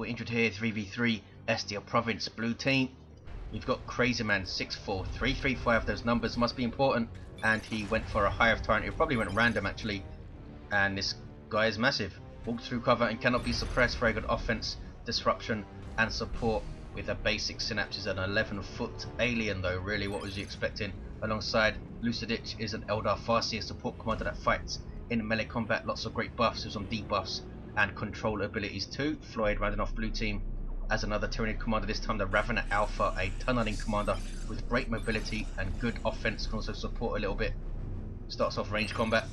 we're injured here. 3v3 Estia Province blue team. We've got Crazyman 64335. Those numbers must be important. And he went for a Hive Tyrant. He probably went random actually. And this guy is massive. Walks through cover and cannot be suppressed. Very good offense, disruption, and support with a basic synapses. An 11-foot alien though. Really, what was you expecting? Alongside Lucidic is an Eldar Farseer support commander that fights in melee combat. Lots of great buffs with some debuffs and control abilities too. Floid rounding off blue team as another Tyranid commander, this time the Ravener Alpha, a tunneling commander with great mobility and good offense, can also support a little bit. Starts off range combat.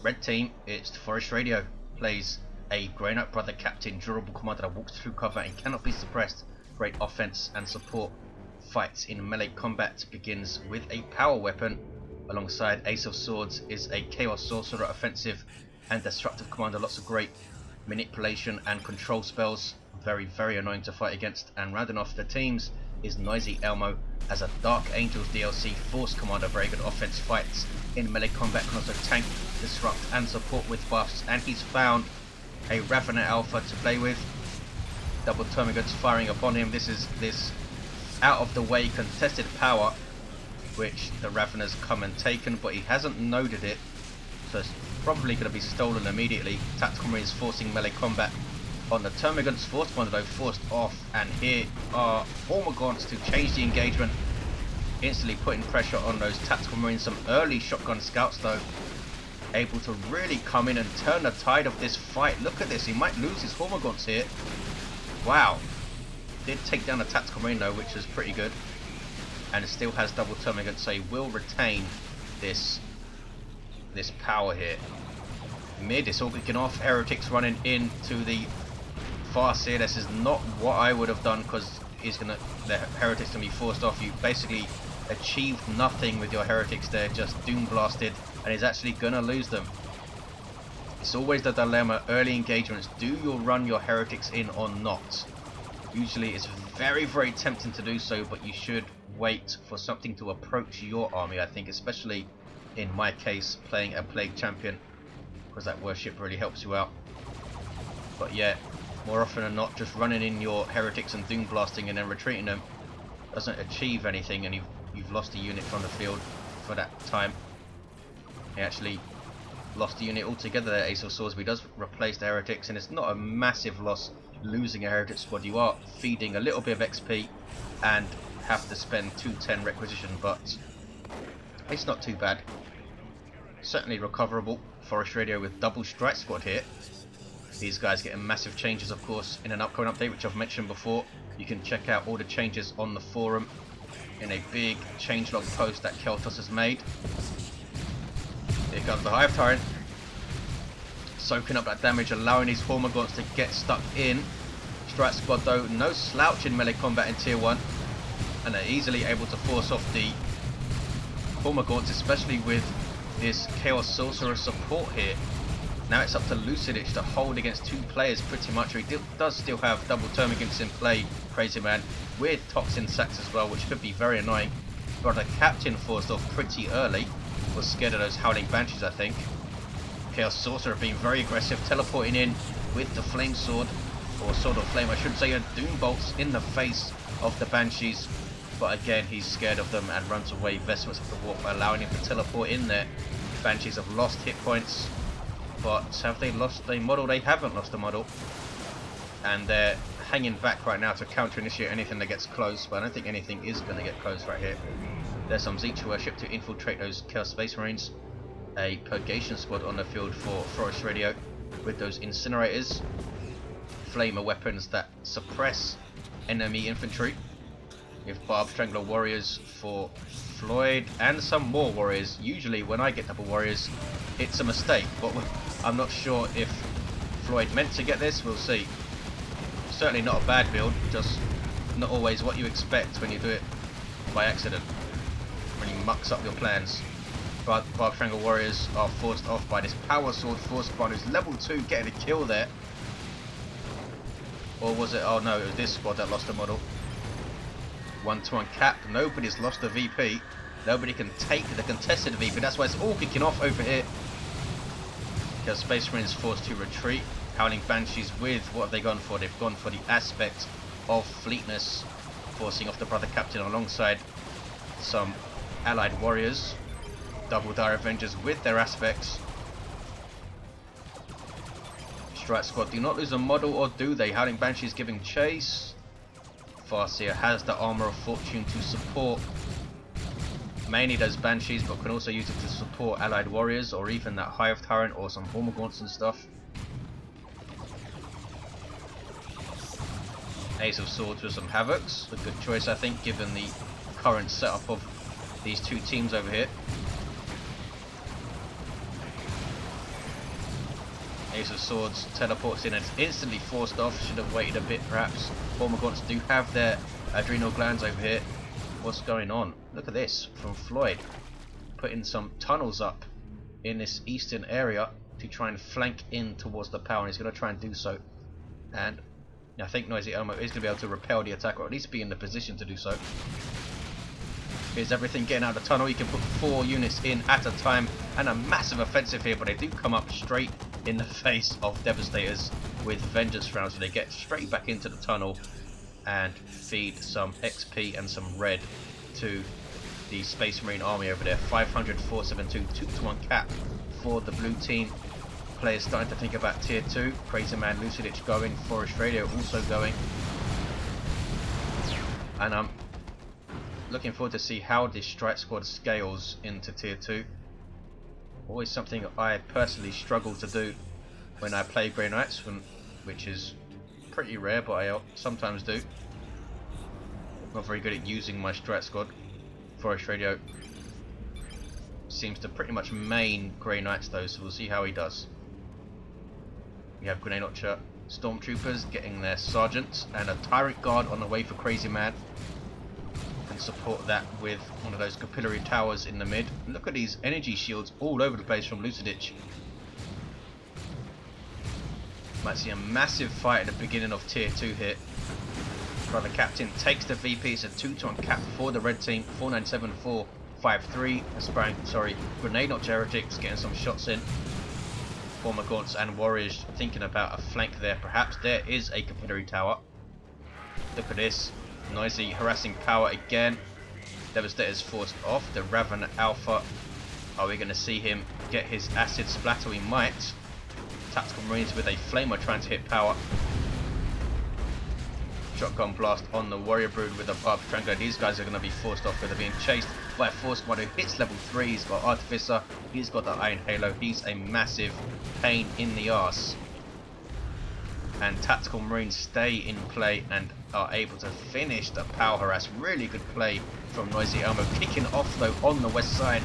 Red team, it's forestradio, plays a Grey Knight Brother Captain, durable commander that walks through cover and cannot be suppressed. Great offense and support. Fights in melee combat, begins with a power weapon. Alongside Ace of Swords is a Chaos Sorcerer, offensive and destructive commander. Lots of great manipulation and control spells. Very annoying to fight against. And rounding off the teams is NoisyElmo as a Dark Angels DLC Force commander. Very good offense, fights in melee combat, can also tank, disrupt and support with buffs. And he's found a Ravener Alpha to play with. Double Termagants firing upon him. This is this out of the way contested power which the Raveners come and taken, but he hasn't noded it, so it's probably going to be stolen immediately. Tactical Marines forcing melee combat on the Termagants. Forced one though, forced off, and here are Hormagaunts to change the engagement, instantly putting pressure on those Tactical Marines. Some early shotgun scouts though, able to really come in and turn the tide of this fight. Look at this, he might lose his Hormagaunts here. Wow. Did take down a Tactical Marine though, which was pretty good. And it still has double Termagant, so he will retain this power here. Mid, it's all kicking off. Heretics running into the Farseer. This is not what I would have done, because the Heretics gonna be forced off. You basically achieved nothing with your Heretics there, just doom blasted, and he's actually gonna lose them. It's always the dilemma, early engagements. Do you run your Heretics in or not? Usually it's very tempting to do so, but you should wait for something to approach your army, I think, especially in my case playing a Plague Champion, because that worship really helps you out. But yeah, more often than not, just running in your Heretics and doom blasting and then retreating them doesn't achieve anything, and you've lost a unit from the field for that time. He actually lost the unit altogether there, Ace of Swords, but he does replace the Heretics, and it's not a massive loss losing a Heretic squad. You are feeding a little bit of XP and have to spend 210 requisition, but it's not too bad. Certainly recoverable. Forestradio with double strike squad here. These guys getting massive changes, of course, in an upcoming update, which I've mentioned before. You can check out all the changes on the forum in a big changelog post that Keltos has made. Here comes the Hive Tyrant, soaking up that damage, allowing these Hormagaunts to get stuck in. Strike squad though, no slouch in melee combat in tier 1, and they're easily able to force off the Hormagaunts, especially with this Chaos Sorcerer support here. Now it's up to Lucidic to hold against two players pretty much. He does still have double Termagants in play, Crazyman, with Toxin Sacks as well, which could be very annoying. But the Captain forced off pretty early, was scared of those Howling Banshees, I think. Chaos Sorcerer being very aggressive, teleporting in with the Flame Sword, or Sword of Flame I should say, and Doom Bolts in the face of the Banshees. But again, he's scared of them and runs away. Vestments of the Warp allowing him to teleport in there. Banshees have lost hit points, but have they lost a model? They haven't lost a model, and they're hanging back right now to counter initiate anything that gets close, but I don't think anything is going to get close right here. There's some Zeech worship to infiltrate those Chaos Space Marines. A Purgation squad on the field for forestradio with those incinerators, flamer weapons that suppress enemy infantry, with Barb Strangler warriors for Floid, and some more warriors. Usually when I get double warriors it's a mistake, but I'm not sure if Floyd meant to get this. We'll see. Certainly not a bad build, just not always what you expect when you do it by accident, when he mucks up your plans. But Barb Strangle warriors are forced off by this Power Sword force spawn, who's level 2, getting a kill there. Or was it? Oh no, it was this squad that lost the model. 1-to-1 cap. Nobody's lost the VP. Nobody can take the contested VP. That's why it's all kicking off over here. Because Space Marines forced to retreat. Howling Banshees with, what have they gone for? They've gone for the aspect of fleetness, forcing off the brother captain alongside some allied warriors. Double Dire Avengers with their aspects. Strike Squad do not lose a model, or do they? Howling Banshees giving chase. Farseer has the Armor of Fortune to support mainly those Banshees, but can also use it to support allied warriors, or even that Hive Tyrant or some Hormagaunts and stuff. Ace of Swords with some Havocs, a good choice I think given the current setup of these two teams over here. Ace of Swords teleports in and it's instantly forced off, should have waited a bit perhaps. Hormagaunts do have their adrenal glands over here. What's going on? Look at this from Floid, putting some tunnels up in this eastern area to try and flank in towards the power, and he's going to try and do so. And I think NoisyElmo is going to be able to repel the attack, or at least be in the position to do so. Here's everything getting out of the tunnel. You can put 4 units in at a time, and a massive offensive here, but they do come up straight in the face of Devastators with Vengeance rounds, so they get straight back into the tunnel and feed some XP and some red to the Space Marine army over there. 500, 472, 2-to-1 cap for the blue team. Players starting to think about tier 2. Crazyman, Lucidic going, forestradio also going. And I'm looking forward to see how this Strike Squad scales into tier 2. Always something I personally struggle to do when I play Grey Knights, which is pretty rare, but I sometimes do. Not very good at using my Strike Squad. Forestradio seems to pretty much main Grey Knights though, so we'll see how he does. We have Grenade Launcher, Stormtroopers getting their Sergeants, and a Tyrant Guard on the way for Crazyman. Can support that with one of those capillary towers in the mid. Look at these energy shields all over the place from Lucidic. Might see a massive fight at the beginning of tier 2 here. Brother Captain takes the VP. It's a 2-to-1 cap for the red team. 497, 453. Sorry, Grenade Launcher Heretics getting some shots in. Hormagaunts and Warriors thinking about a flank there perhaps. There is a capillary tower. Look at this. Noisy harassing power again. Devastator's forced off. The Raven Alpha. Are we going to see him get his acid splatter? We might. Tactical Marines with a flamer trying to hit power. Shotgun blast on the Warrior Brood with a Barb Strangler. These guys are going to be forced off, where they're being chased by a Force Squad who hits level 3. He's got Artificer. He's got the Iron Halo. He's a massive pain in the arse. And Tactical Marines stay in play and are able to finish the power harass. Really good play from NoisyElmo. Kicking off though on the west side.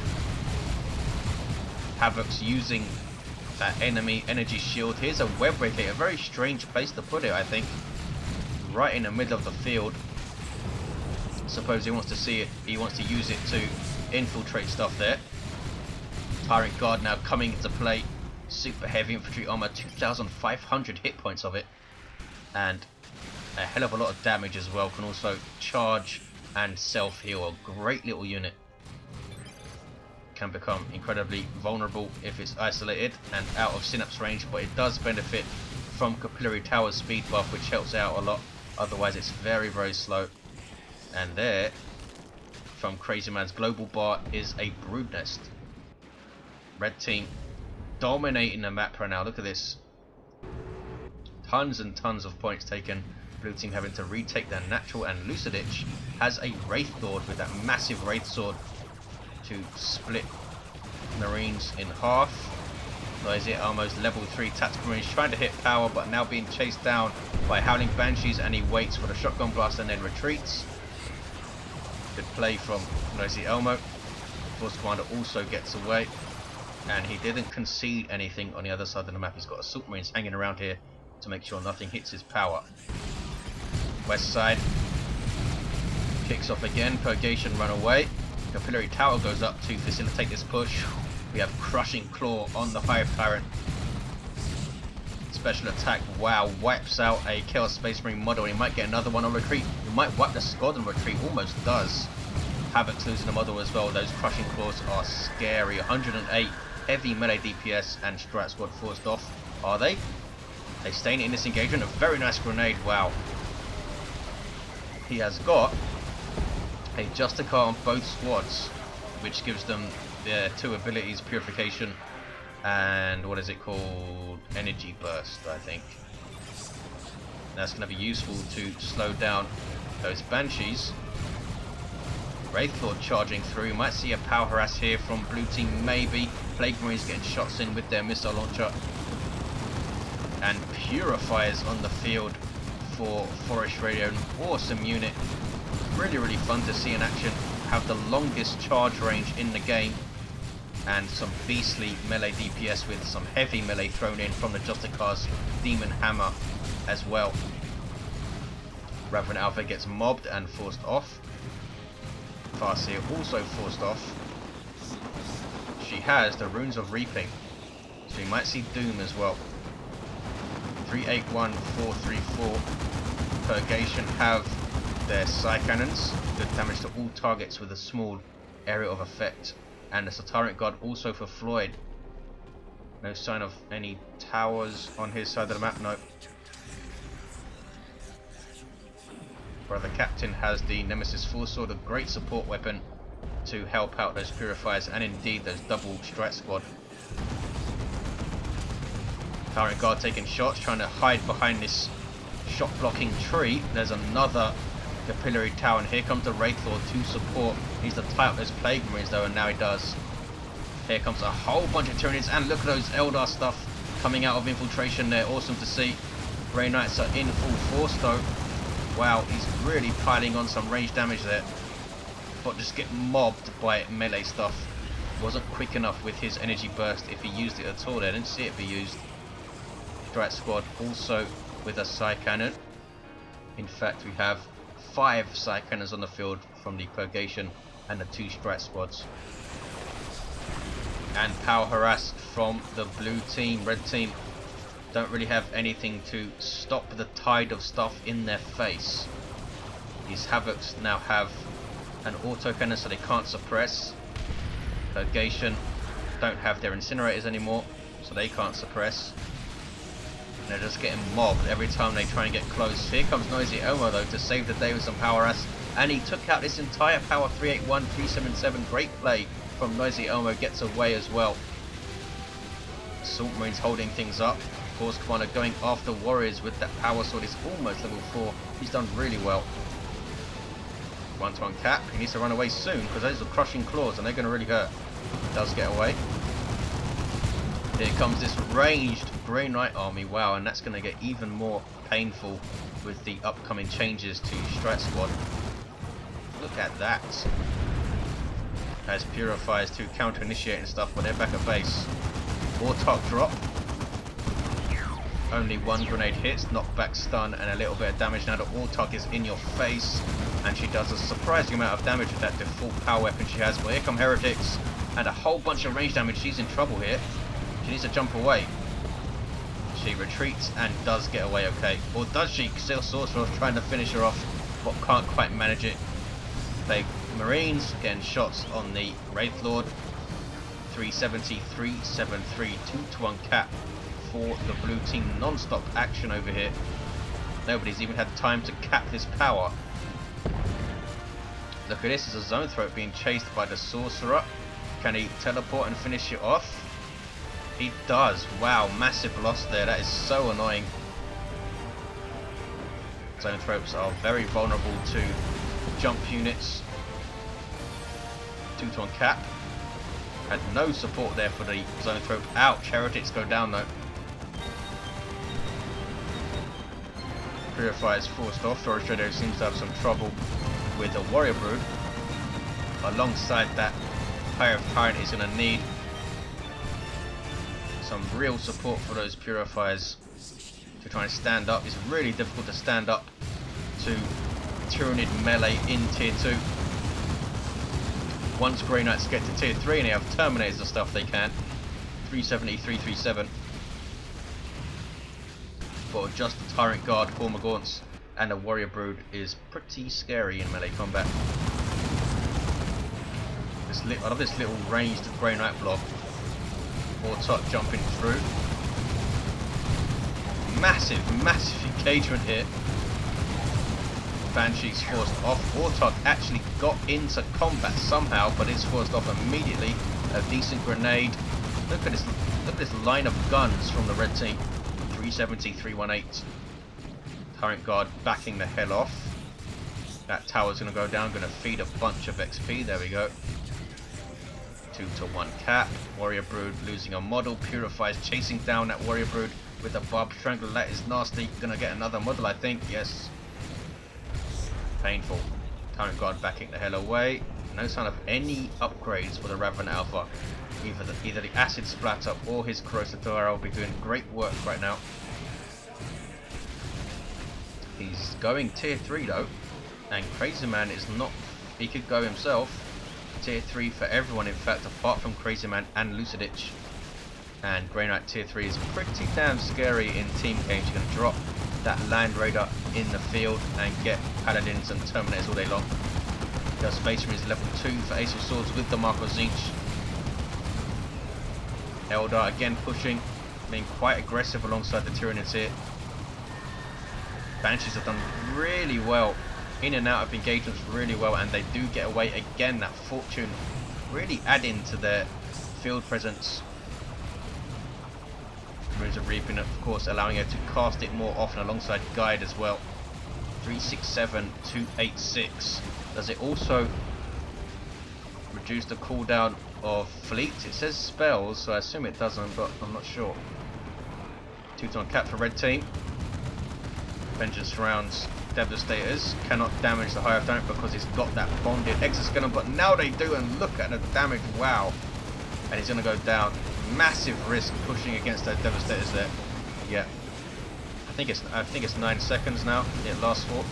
Havoc's using that enemy energy shield. Here's a web breaker. A very strange place to put it, I think. Right in the middle of the field. Suppose he wants to see it. He wants to use it to infiltrate stuff there. Tyrant Guard now coming into play. Super heavy infantry armor, 2,500 hit points of it, and a hell of a lot of damage as well. Can also charge and self heal. A great little unit. Can become incredibly vulnerable if it's isolated and out of synapse range, but it does benefit from Capillary Tower's speed buff, which helps out a lot. Otherwise it's very, very slow. And there, from Crazyman's global bar, is a brood nest. Red team dominating the map right now. Look at this. Tons and tons of points taken. Blue team having to retake their natural, and Lucidic has a Wraith Lord with that massive Wraith Sword to split Marines in half. NoisyElmo's level 3 Tactical Marines trying to hit power, but now being chased down by Howling Banshees, and he waits for the Shotgun Blast and then retreats. Good play from NoisyElmo. Force Commander also gets away, and he didn't concede anything on the other side of the map. He's got Assault Marines hanging around here to make sure nothing hits his power. West side kicks off again. Purgation run away. Capillary Tower goes up to facilitate this push. We have Crushing Claw on the Hive Tyrant. Special attack, wow, wipes out a Chaos Space Marine model. He might get another one on retreat. He might wipe the squad on retreat, almost does. Havoc's losing the model as well. Those Crushing Claws are scary. 108 heavy melee DPS, and Strike Squad forced off. Are they? They staying in this engagement. A very nice grenade. Wow. He has got a Justicar on both squads, which gives them their two abilities, Purification and what is it called? Energy Burst, I think. That's going to be useful to slow down those Banshees. Wraithlord charging through. Might see a power harass here from blue team, maybe. Plague Marines getting shots in with their missile launcher. And Purifiers on the field for forestradio. An awesome unit. Really, really fun to see in action. Have the longest charge range in the game. And some beastly melee DPS with some heavy melee thrown in from the Justicar's Demon Hammer as well. Raven Alpha gets mobbed and forced off. Farseer also forced off. She has the Runes of Reaping, so you might see Doom as well. 381, 434. Purgation have their Psy Cannons, good damage to all targets with a small area of effect. And the Tyrant Guard also for Floid. No sign of any towers on his side of the map, nope. Brother Captain has the Nemesis Full Sword, a great support weapon to help out those Purifiers and indeed those double strike squad. Tyrant Guard taking shots, trying to hide behind this shot blocking tree. There's another Capillary Tower, and here comes the Wraithlord to support. Needs to tie up those Plague Marines though, and now he does. Here comes a whole bunch of Tyranids, and look at those Eldar stuff coming out of infiltration there. Awesome to see. Grey Knights are in full force though. Wow, he's really piling on some range damage there. But just get mobbed by melee stuff. Wasn't quick enough with his energy burst if he used it at all there. Didn't see it be used. Strike squad also with a Psy Cannon. In fact, we have 5 Psy Cannons on the field from the Purgation and the 2 strike squads. And power harassed from the blue team. Red team don't really have anything to stop the tide of stuff in their face. These Havocs now have an auto cannon, so they can't suppress. Purgation don't have their incinerators anymore, so they can't suppress. And they're just getting mobbed every time they try and get close. Here comes NoisyElmo though to save the day with some power harass, and he took out this entire power. 381, 377. Great play from NoisyElmo, gets away as well. Assault Marines holding things up. Force Commander going after Warriors with that power sword. He's almost level 4. He's done really well. 1-to-1 cap. He needs to run away soon because those are crushing claws and they're going to really hurt. He does get away. Here comes this ranged Grey Knight army. Wow, and that's going to get even more painful with the upcoming changes to Strike Squad. Look at that. As Purifiers to counter-initiate and stuff, but they're back at base. Warthog drop. Only 1 grenade hits, knockback stun, and a little bit of damage. Now the Warthog is in your face, and she does a surprising amount of damage with that default power weapon she has. But here come Heretics, and a whole bunch of range damage. She's in trouble here. She needs to jump away. She retreats and does get away okay. Or does she? Still Sorcerer trying to finish her off, but can't quite manage it. They Marines getting shots on the Wraithlord. 370, 373, 2-to-1 cap for the blue team. Non-stop action over here. Nobody's even had time to cap this power. Look at this, there's a Zone Throat being chased by the Sorcerer. Can he teleport and finish it off? He does. Wow, massive loss there. That is so annoying. Zone Throats are very vulnerable to jump units. 2-to-1 cap. Had no support there for the Zone Throat. Ouch, Heretics go down though. Purifiers forced off. Forestradio seems to have some trouble with the Warrior Brood. Alongside that, Hive Tyrant is going to need some real support for those Purifiers to try and stand up. It's really difficult to stand up to Tyranid melee in tier 2. Once Grey Knights get to tier 3 and they have Terminators and stuff, they can. 370, 337. But just the Tyrant Guard, Hormagaunts, and a Warrior Brood is pretty scary in melee combat. I love this little ranged Grey Knight blob. Warthog jumping through. Massive engagement here. Banshee's forced off. Warthog actually got into combat somehow, but is forced off immediately. A decent grenade. Look at this line of guns from the red team. 370, 318. Current guard backing the hell off. That tower's going to go down, going to feed a bunch of XP. There we go. 2 to 1 cap. Warrior Brood losing a model. Purifies chasing down that Warrior Brood with a Barb Strangler. That is nasty. Going to get another model, I think. Yes. Painful. Current guard backing the hell away. No sign of any upgrades for the Raven Alpha. Either the Acid Splatter or his Corrosive Arrow will be doing great work right now. He's going tier 3 though. And Crazyman is not. He could go himself. Tier 3 for everyone, in fact, apart from Crazyman and Lucidic. And Grey Knight tier 3 is pretty damn scary in team games. You're going to drop that Land Raider in the field and get Paladins and Terminators all day long. The Space Marine is level 2 for Ace of Swords with the Mark of Zinch. Eldar again pushing, being quite aggressive alongside the Tyranids here. Banshees have done really well, in and out of engagements really well, and they do get away again. That Fortune really adding to their field presence. Runes of Reaping, of course, allowing her to cast it more often alongside Guide as well. 367, 286. Does it also reduce the cooldown of Fleet? It says spells, so I assume it doesn't, but I'm not sure. 2-ton cap for red team. Vengeance rounds Devastators. Cannot damage the Hive Tyrant because he's got that bonded exoskeleton, but now they do, and look at the damage. Wow. And he's going to go down. Massive risk pushing against those Devastators there. Yeah. I think it's 9 seconds now. It lasts for.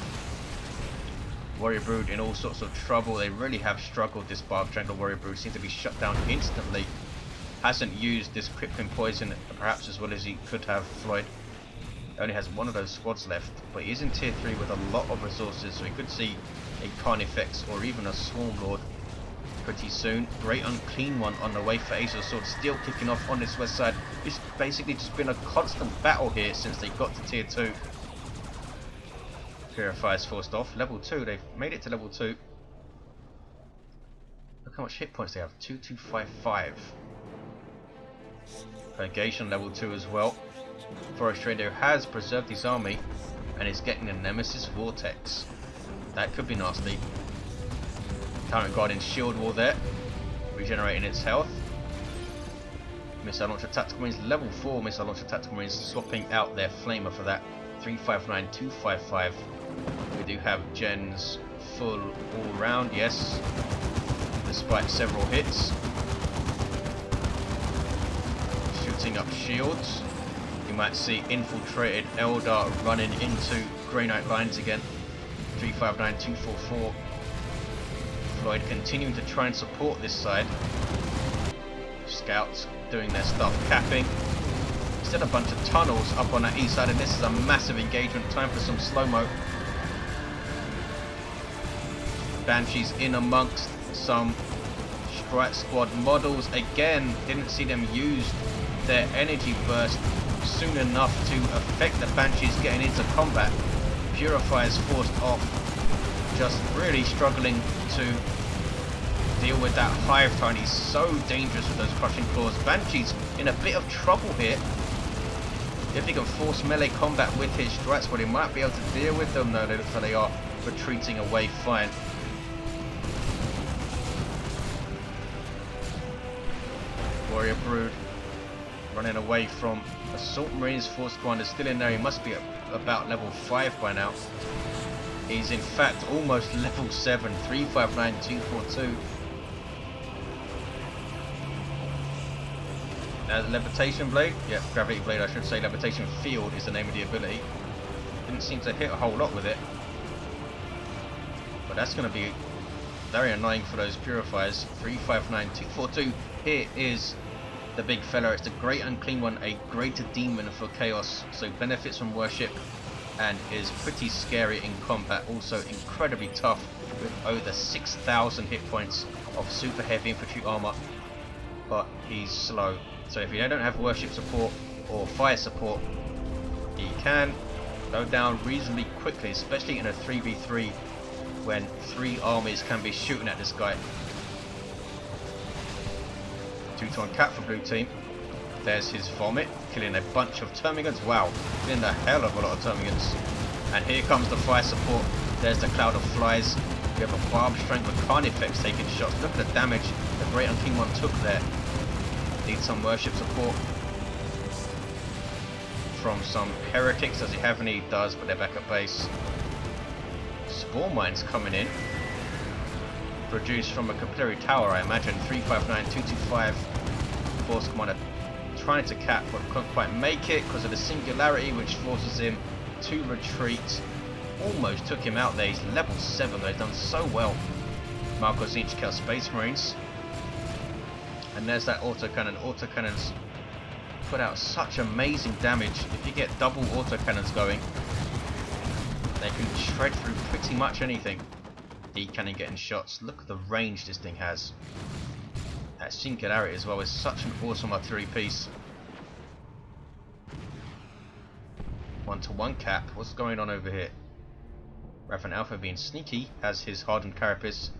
Warrior Brood in all sorts of trouble. They really have struggled. This Barb Strangler Warrior Brood seems to be shut down instantly. Hasn't used this Crippling Poison perhaps as well as he could have. Floid only has one of those squads left, but he is in tier 3 with a lot of resources, so he could see a Carnifex or even a Swarm Lord pretty soon. Great Unclean One on the way for Ace of Swords, still kicking off on this west side. It's basically just been a constant battle here since they got to tier 2. Purifier's forced off. Level 2, they've made it to level 2. Look how much hit points they have, 2255. Purgation level 2 as well. Forestradio has preserved his army and is getting a Nemesis Vortex. That could be nasty. Current Guard in shield wall there, regenerating its health. Missile Launcher Tactical Marines, level 4 Missile Launcher Tactical Marines, swapping out their Flamer for that. 359, 255. We do have gens full all round, yes, despite several hits. Shooting up shields. You might see infiltrated Eldar running into Grey Knight lines again. 359, 244. Floyd continuing to try and support this side. Scouts doing their stuff, capping. Instead, a bunch of tunnels up on that east side, and this is a massive engagement. Time for some slow-mo. Banshees in amongst some Strike Squad models. Again, didn't see them use their energy burst soon enough to affect the Banshees getting into combat. Purifier's forced off. Just really struggling to deal with that Hive Tyrant. He's so dangerous with those crushing claws. Banshee's in a bit of trouble here. If he can force melee combat with his Strike Squad, he might be able to deal with them. No, they look like they are retreating away fine. Warrior Brood running away from Assault Marines. Force Commander still in there. He must be at about level 5 by now. He's in fact almost level 7. 359, 242. Now Levitation Blade. Yeah, Gravity Blade I should say. Levitation Field is the name of the ability. Didn't seem to hit a whole lot with it. But that's going to be very annoying for those Purifiers. 359, 242. Here is the big fella. It's the Great Unclean One, a greater demon for chaos, so benefits from worship and is pretty scary in combat. Also incredibly tough with over 6,000 hit points of super heavy infantry armor, but he's slow. So if you don't have worship support or fire support, he can go down reasonably quickly, especially in a 3v3 when 3 armies can be shooting at this guy. 2-to-1 cap for blue team. There's his vomit, killing a bunch of termagants. Wow, killing a hell of a lot of termagants. And here comes the fire support. There's the cloud of flies. We have a barb strength with carnifex taking shots. Look at the damage the Great Unclean One took there. Need some worship support from some heretics. Does he have any? He does, but they're back at base. Spore mines coming in. Produced from a capillary tower, I imagine. 359, 225. Force commander trying to cap, but couldn't quite make it because of the singularity, which forces him to retreat. Almost took him out there. He's level 7 though. He's done so well. Marcos Zinch kills Space Marines. And there's that autocannon. Autocannons put out such amazing damage. If you get double autocannons going, they can shred through pretty much anything. D-cannon getting shots. Look at the range this thing has. That singularity as well is such an awesome artillery piece. 1-to-1 cap. What's going on over here? Raven Alpha being sneaky has his hardened carapace,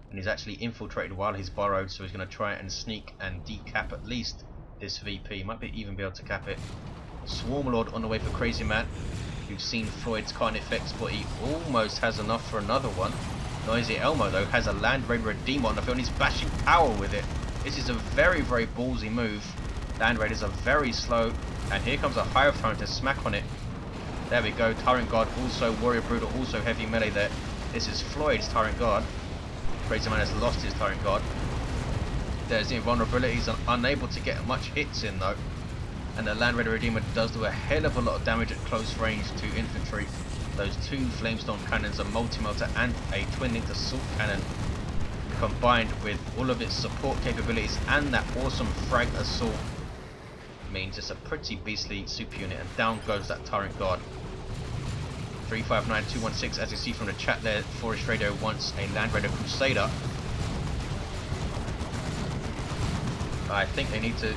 and he's actually infiltrated while he's borrowed, so he's going to try and sneak and decap at least this VP. Might even be able to cap it. Swarmlord on the way for Crazyman. You've seen Floyd's carnifex, but he almost has enough for another one. NoisyElmo though has a Land Raider Redeemer on the field and he's bashing power with it. This is a very, very ballsy move. Land Raiders are very slow, and here comes a Hive trying to smack on it. There we go, Tyrant Guard, also Warrior Brutal, also heavy melee there. This is Floyd's Tyrant Guard. Crazyman has lost his Tyrant Guard. There's the invulnerability, he's unable to get much hits in though. And the Land Raider Redeemer does do a hell of a lot of damage at close range to infantry. Those 2 Flamestorm cannons, a multi-melter and a twin-linked assault cannon, combined with all of its support capabilities and that awesome frag assault, means it's a pretty beastly super unit. And down goes that Tyrant Guard. 359216, as you see from the chat there, forestradio wants a Land Raider Crusader. I think they need to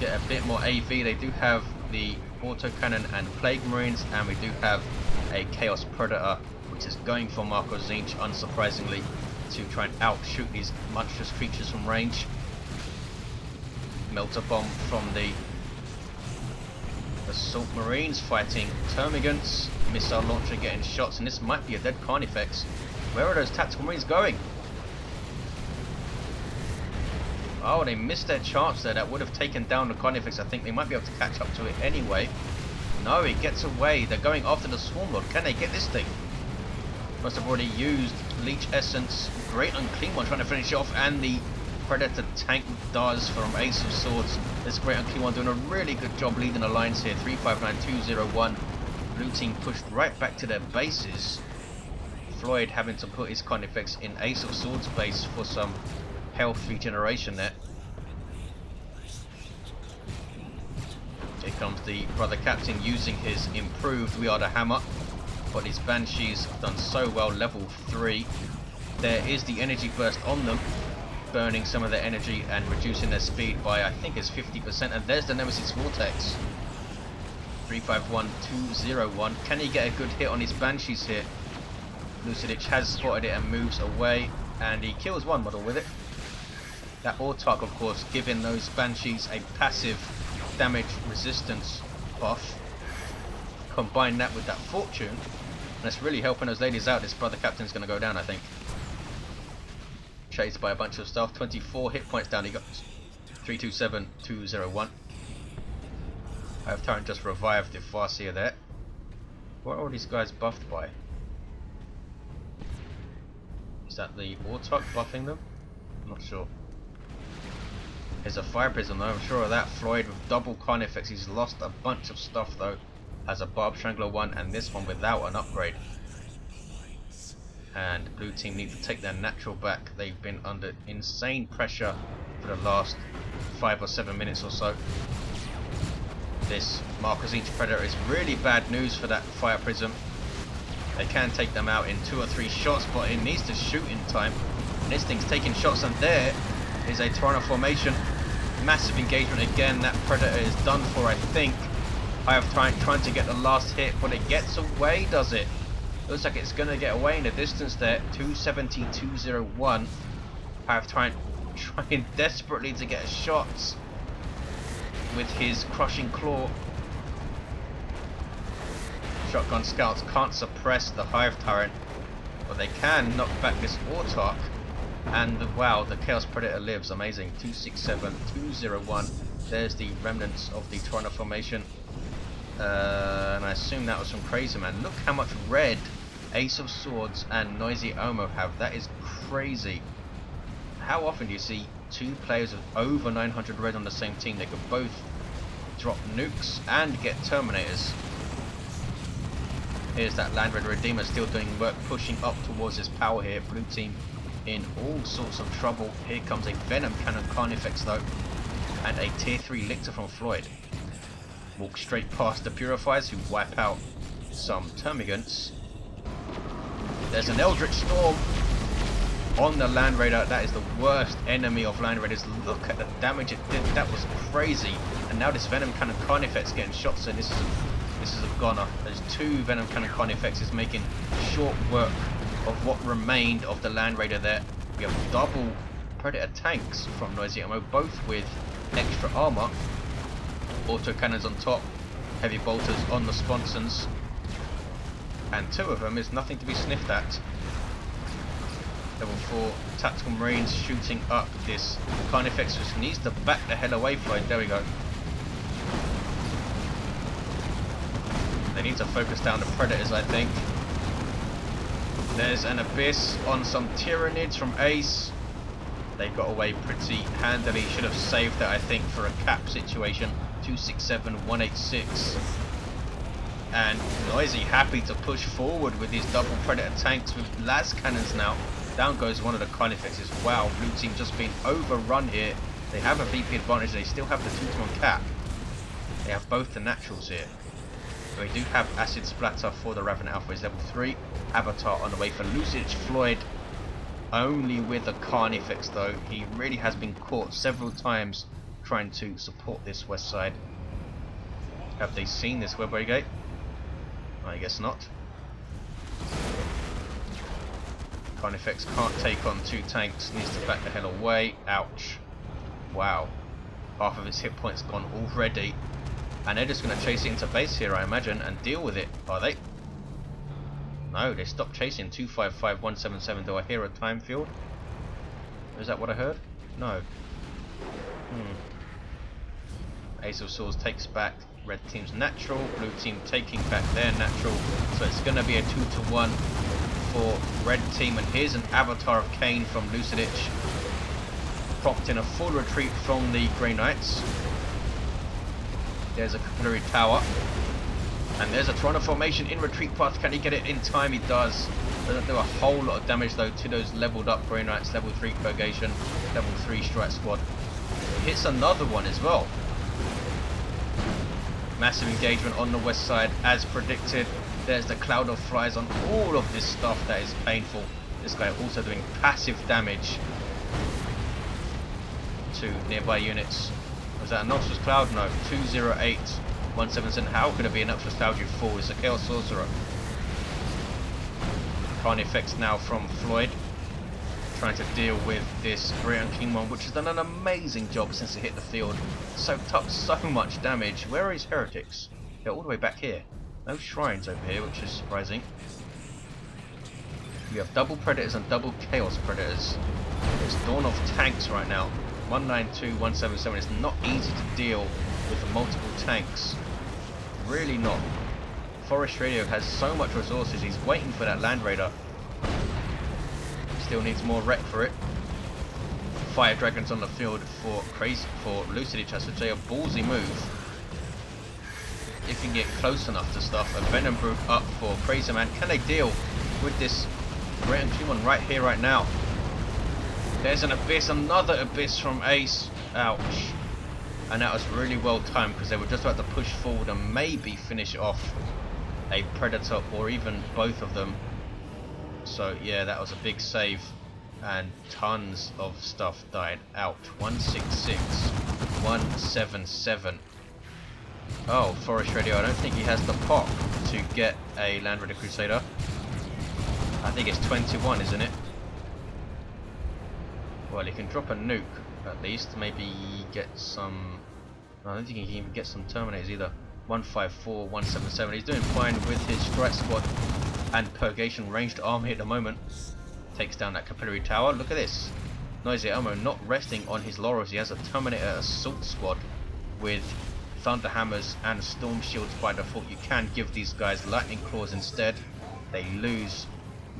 get a bit more AV. They do have the autocannon and Plague Marines, and we do have a Chaos Predator, which is going for Marcos Zinch, unsurprisingly, to try and outshoot these monstrous creatures from range. Melter Bomb from the Assault Marines fighting Termagants. Missile launcher getting shots, and this might be a dead Carnifex. Where are those Tactical Marines going? Oh, they missed their chance there. That would have taken down the Carnifex. I think they might be able to catch up to it anyway. No, it gets away. They're going after the Swarmlord. Can they get this thing? Must have already used Leech Essence. Great Unclean One trying to finish it off, and the Predator tank does from Ace of Swords. This Great Unclean One doing a really good job leading the lines here. 359201. Blue team pushed right back to their bases. Floyd having to put his Carnifex in Ace of Swords base for some health regeneration there. Here comes the Brother Captain using his improved We Are the Hammer, but his Banshees have done so well, level 3. There is the energy burst on them, burning some of their energy and reducing their speed by, I think it's 50%, and there's the Nemesis Vortex. 351201. Can he get a good hit on his Banshees here? Lucidic has spotted it and moves away, and he kills one model with it. That Autarch, of course, giving those Banshees a passive damage resistance buff. Combine that with that Fortune, and that's really helping those ladies out. This Brother Captain's going to go down, I think. Chased by a bunch of stuff. 24 hit points down. He got 327201. I have Tyrant just revived the Farseer there. What are all these guys buffed by? Is that the Autarch buffing them? I'm not sure. There's a Fire Prism though, I'm sure of that. Floyd with double Carnifex. He's lost a bunch of stuff though. Has a Barb Strangler one, and this one without an upgrade. And blue team need to take their natural back. They've been under insane pressure for the last 5 or 7 minutes or so. This Marcos Zinch Predator is really bad news for that Fire Prism. They can take them out in 2 or 3 shots, but it needs to shoot in time. And this thing's taking shots, and there is a Tyranno formation. Massive engagement again. That Predator is done for, I think. Hive Tyrant trying to get the last hit, but it gets away, does it? Looks like it's going to get away in the distance there. 270, 201. Hive Tyrant trying desperately to get shots with his crushing claw. Shotgun scouts can't suppress the Hive Tyrant, but they can knock back this Autarch. And wow, the Chaos Predator lives. Amazing. 267, 201. There's the remnants of the Tyrant formation. And I assume that was from Crazyman. Look how much red Ace of Swords and NoisyElmo have. That is crazy. How often do you see two players with over 900 red on the same team? They could both drop nukes and get Terminators. Here's that Land Raider Redeemer still doing work, pushing up towards his power here. Blue team in all sorts of trouble. Here comes a Venom Cannon Carnifex though, and a tier 3 Lictor from Floid. Walk straight past the Purifiers who wipe out some Termagants. There's an Eldritch Storm on the Land Raider. That is the worst enemy of Land Raiders. Look at the damage it did. That was crazy. And now this Venom Cannon Carnifex getting shots in. This is a goner. There's two Venom Cannon Carnifexes making short work of what remained of the Land Raider there. We have double Predator tanks from NoisyElmo, both with extra armor. Auto cannons on top, heavy bolters on the sponsons, and two of them is nothing to be sniffed at. Level 4 Tactical Marines shooting up this Carnifex, which needs to back the hell away from it. There we go. They need to focus down the Predators, I think. There's an Abyss on some Tyranids from Ace. They got away pretty handily. Should have saved that, I think, for a cap situation. 267, 186. And Noisy happy to push forward with these double Predator tanks with las cannons now. Down goes one of the Carnifexes. Wow, blue team just being overrun here. They have a VP advantage. They still have the 2-to-1 cap. They have both the naturals here. We do have Acid Splatter for the Raven Alpha. Is level 3. Avatar on the way for Lucidic. Floid only with a Carnifex though. He really has been caught several times trying to support this west side. Have they seen this Web Brigade? I guess not. Carnifex can't take on two tanks. Needs to back the hell away. Ouch. Wow. Half of his hit points gone already. And they're just going to chase it into base here, I imagine, and deal with it. Are they? No, they stopped chasing. 255, 177. Do I hear a time field? Is that what I heard? No. Ace of Swords takes back red team's natural. Blue team taking back their natural. So it's going to be a 2-to-1 for red team. And here's an Avatar of Cain from Lucidic, prompting a full retreat from the Grey Knights. There's a capillary tower. And there's a Toronto formation in retreat path. Can he get it in time? He does. Doesn't do a whole lot of damage though to those leveled up Grey Knights. Level 3 Purgation, level 3 Strike Squad. Hits another one as well. Massive engagement on the west side as predicted. There's the cloud of flies on all of this stuff. That is painful. This guy also doing passive damage to nearby units. Was that a Noxious Cloud? No. 208, 177. How could it be a Noxious Cloud? You fool. It's a Chaos Sorcerer. Carnifex now from Floid, trying to deal with this Great King one, which has done an amazing job since it hit the field. Soaked up so much damage. Where are his heretics? They're all the way back here. No shrines over here, which is surprising. You have double Predators and double Chaos Predators. It's Dawn of Tanks right now. 192, 177. It's not easy to deal with multiple tanks. Really not. Forestradio has so much resources. He's waiting for that Land Raider. Still needs more wreck for it. Fire Dragons on the field for Lucidic. I should say a ballsy move. If you can get close enough to stuff. A Venom Brood up for Crazyman. Can they deal with this Great One right here, right now? There's an Abyss, another Abyss from Ace. Ouch. And that was really well timed because they were just about to push forward and maybe finish off a Predator or even both of them. So yeah, that was a big save. And tons of stuff died out. 166, 177. Oh, forestradio. I don't think he has the pop to get a Land Raider Crusader. I think it's 21, isn't it? Well, he can drop a nuke at least. Maybe get some. No, I don't think he can even get some Terminators either. 154, 177. He's doing fine with his strike squad and purgation ranged army at the moment. Takes down that capillary tower. Look at this. NoisyElmo not resting on his laurels. He has a Terminator assault squad with Thunder Hammers and Storm Shields by default. You can give these guys Lightning Claws instead. They lose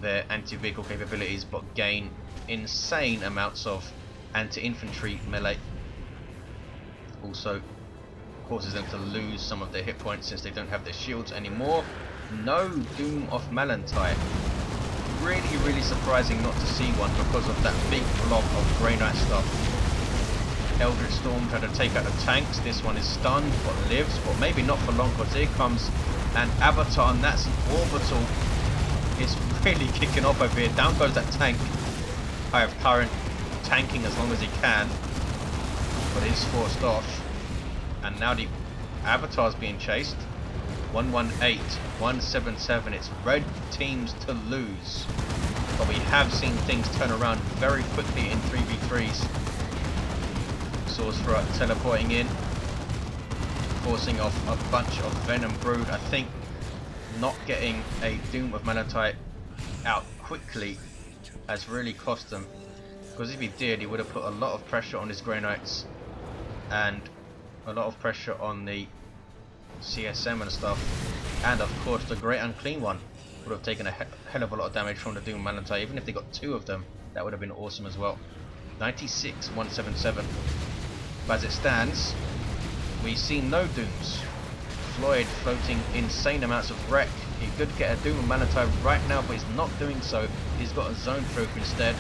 their anti-vehicle capabilities but gain insane amounts of anti-infantry melee. Also causes them to lose some of their hit points since they don't have their shields anymore. No Doom of Malantite. Really surprising not to see one because of that big blob of Grey Knight stuff. Eldritch Storm tried to take out the tanks. This one is stunned but lives, but maybe not for long because here comes an Avatar and that's an orbital. It's really kicking off over here. Down goes that tank. I have Tyrant tanking as long as he can, but he's forced off. And now the Avatar's being chased. 118, 177. It's red teams to lose. But we have seen things turn around very quickly in 3v3s. Sorcerer teleporting in, forcing off a bunch of Venom Brood. I think not getting a Doom of Malantite out quickly has really cost them. Because if he did, he would have put a lot of pressure on his Grey Knights and a lot of pressure on the CSM and stuff, and of course the Great Unclean One would have taken a hell of a lot of damage from the Doom Malantite. Even if they got two of them, that would have been awesome as well. 96, 177. But as it stands, we see no Dooms. Floid floating insane amounts of wreck. He could get a Doom of Malantite right now, but he's not doing so. He's got a Zone Troop instead.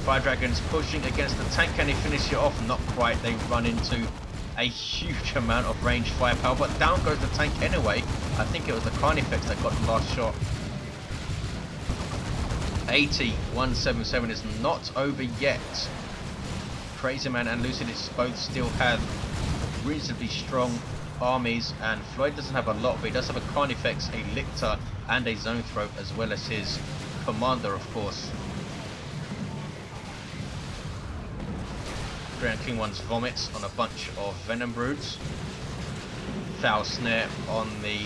Fire Dragons pushing against the tank. Can he finish it off? Not quite. They run into a huge amount of range firepower, but down goes the tank anyway. I think it was the Carnifex that got the last shot. 80, 177 is not over yet. Crazyman and Lucidic both still have reasonably strong armies, and Floyd doesn't have a lot, but he does have a Carnifex, a Lictor, and a Zone Throat, as well as his commander, of course. Grand King One's vomits on a bunch of Venom Broods. Foul Snare on the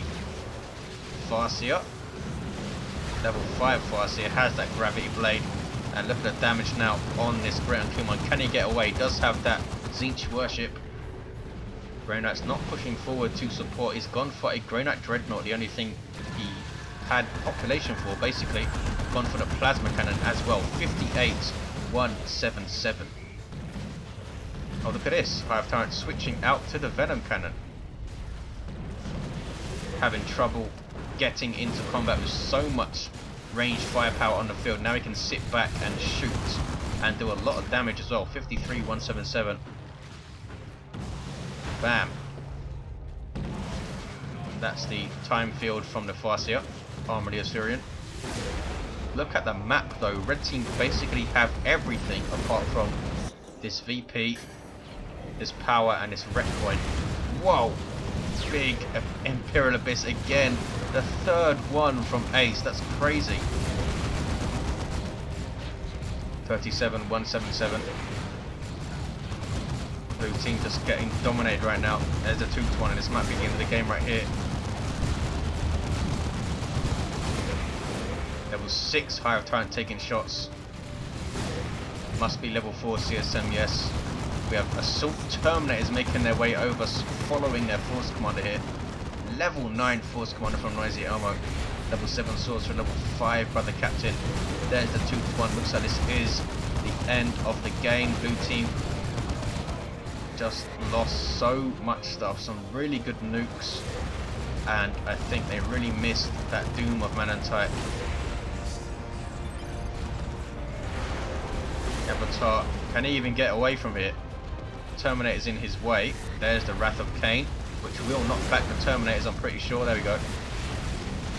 Farseer. Level 5 Farseer has that Gravity Blade. And look at the damage now on this Grand King One. Can he get away? He does have that Tzeentch Worship. Grey Knight's not pushing forward to support. He's gone for a Grey Knight Dreadnought, the only thing he had population for, basically. Gone for the Plasma Cannon as well. 58, 177. Oh, look at this. Hive Tyrant switching out to the Venom Cannon. Having trouble getting into combat with so much ranged firepower on the field. Now he can sit back and shoot and do a lot of damage as well. 53, 177. Bam. That's the time field from the Farseer, Armor of the Assyrian. Look at the map though. Red team basically have everything apart from this VP, this power, and this wreck point. Whoa! Big Imperial Abyss again. The third one from Ace. That's crazy. 37, 177. Blue team just getting dominated right now. There's a 2-1, and this might be the end of the game right here. Level 6 Hive Tyrant taking shots. Must be level 4 CSM, yes. We have Assault Terminators making their way over, following their Force Commander here. Level 9 Force Commander from NoisyElmo. Level 7 Sorcerer, level 5 Brother Captain. There's the 2-1. Looks like this is the end of the game. Blue team just lost so much stuff. Some really good nukes. And I think they really missed that Doom of Malantite. Avatar, can he even get away from it? Terminator's in his way. There's the Wrath of Cain, which will knock back the Terminators, I'm pretty sure. There we go.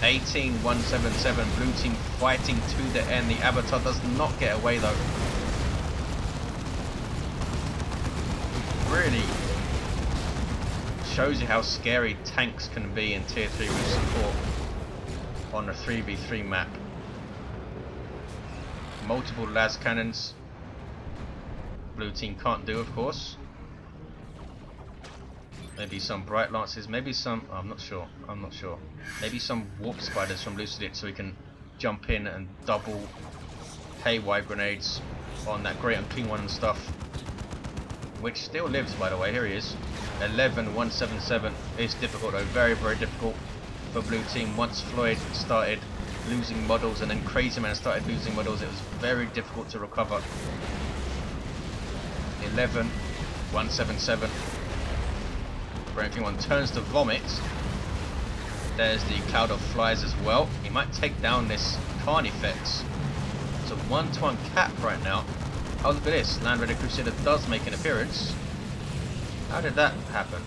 18, 177. Blue team fighting to the end. The Avatar does not get away though. shows you how scary tanks can be in tier 3 with support on a 3v3 map. Multiple las cannons. Blue team can't do, of course. Maybe some bright lances, maybe some, oh, I'm not sure. Maybe some warp spiders from Lucidic so we can jump in and double haywire grenades on that great unclean one and stuff. Which still lives, by the way. Here he is. 11177 is difficult though, very difficult for blue team. Once Floid started losing models and then Crazyman started losing models, it was very difficult to recover. 11177. Ranking one turns to vomit. There's the cloud of flies as well. He might take down this Carnifex. It's a 1-to-1 cap right now. Oh, look at this. Land Raider Crusader does make an appearance. How did that happen?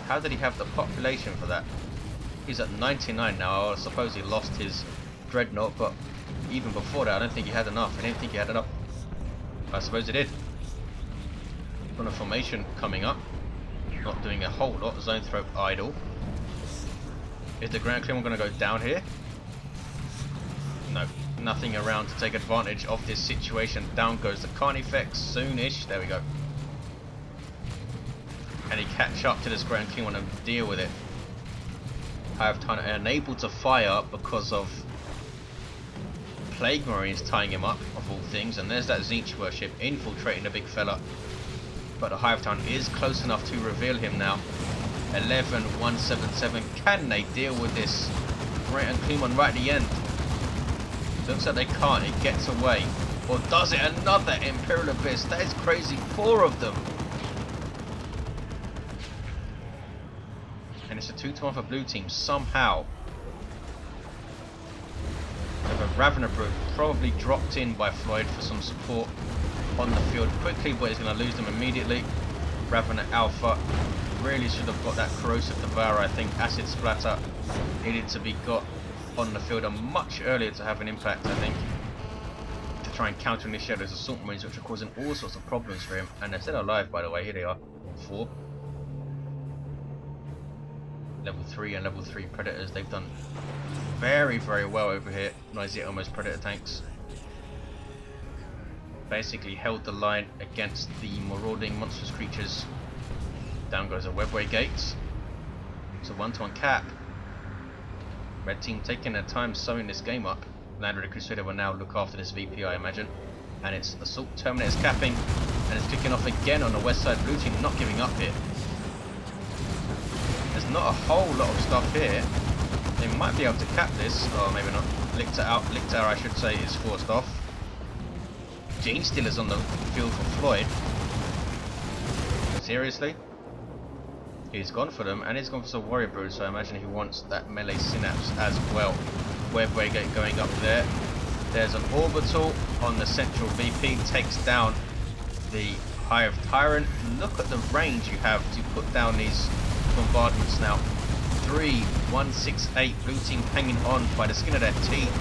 How did he have the population for that? He's at 99 now. I suppose he lost his Dreadnought, but even before that, I don't think he had enough. I didn't think he had enough. I suppose he did. Got a formation coming up. Not doing a whole lot. Zone throw idle. Is the Grand Clean going to go down here? No. Nothing around to take advantage of this situation. Down goes the Carnifex soonish. There we go. Can he catch up to this Grand King and deal with it? Hive Tyrant unable to fire because of Plague Marines tying him up, of all things. And there's that Zinch worship infiltrating the big fella. But the Hive Tyrant is close enough to reveal him now. 11177. Can they deal with this great unclean one right at the end? Looks like they can't. It gets away. Or does it? Another Imperial Abyss. That is crazy. 4 of them. And it's a 2-to-1 for blue team. Somehow. The Ravener Brood probably dropped in by Floyd for some support on the field quickly, but he's going to lose them immediately. Ravener Alpha really should have got that Corrosive Devourer. I think Acid Splatter needed to be got on the field much earlier to have an impact, I think, to try and counter initiate those Assault Marines, which are causing all sorts of problems for him. And they're still alive, by the way. Here they are, 4. Level 3 and level 3 Predators. They've done very well over here. NoisyElmo's Predator tanks basically held the line against the marauding monstrous creatures. Down goes a Webway Gates. It's a 1-to-1 cap. Red team taking their time sewing this game up. Land Raider Crusader will now look after this VP, I imagine. And it's Assault Terminator's capping. And it's kicking off again on the west side. Blue team not giving up here. There's not a whole lot of stuff here. They might be able to cap this. Or maybe not. Lictor, I should say, is forced off. Gene Stealer's on the field for Floyd. Seriously? He's gone for them, and he's gone for some Warrior Brood, so I imagine he wants that melee Synapse as well. Webway Gate going up there. There's an Orbital on the central VP, takes down the Hive Tyrant. Look at the range you have to put down these bombardments now. 168, blue team hanging on by the skin of their teeth.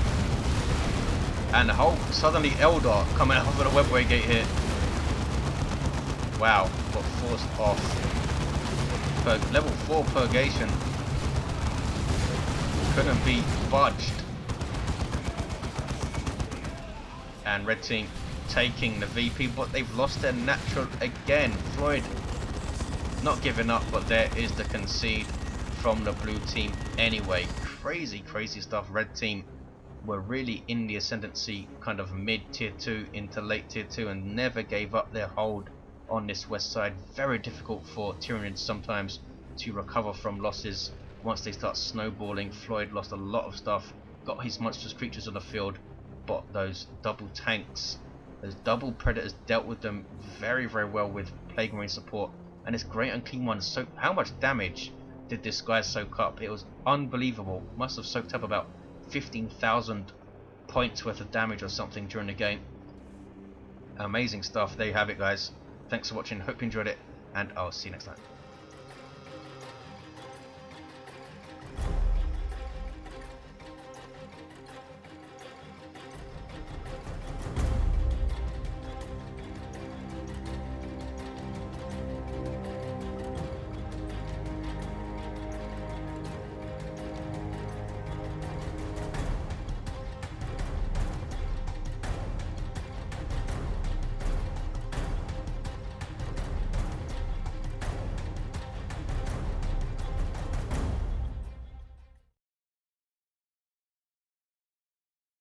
And suddenly Eldar coming out of the Webway Gate here. Wow, got forced off. Level 4 Purgation couldn't be budged. And red team taking the VP, but they've lost their natural again. Floyd not giving up, but there is the concede from the blue team anyway. Crazy stuff. Red team were really in the ascendancy, kind of mid tier 2 into late tier 2, and never gave up their hold on this west side. Very difficult for Tyranids sometimes to recover from losses once they start snowballing. Floyd lost a lot of stuff, got his monstrous creatures on the field, but those double tanks, those double Predators, dealt with them very well with Plague Marine support. And this great unclean one, so how much damage did this guy soak up? It was unbelievable. Must have soaked up about 15,000 points worth of damage or something during the game. Amazing stuff. There you have it, guys. Thanks for watching, hope you enjoyed it, and I'll see you next time.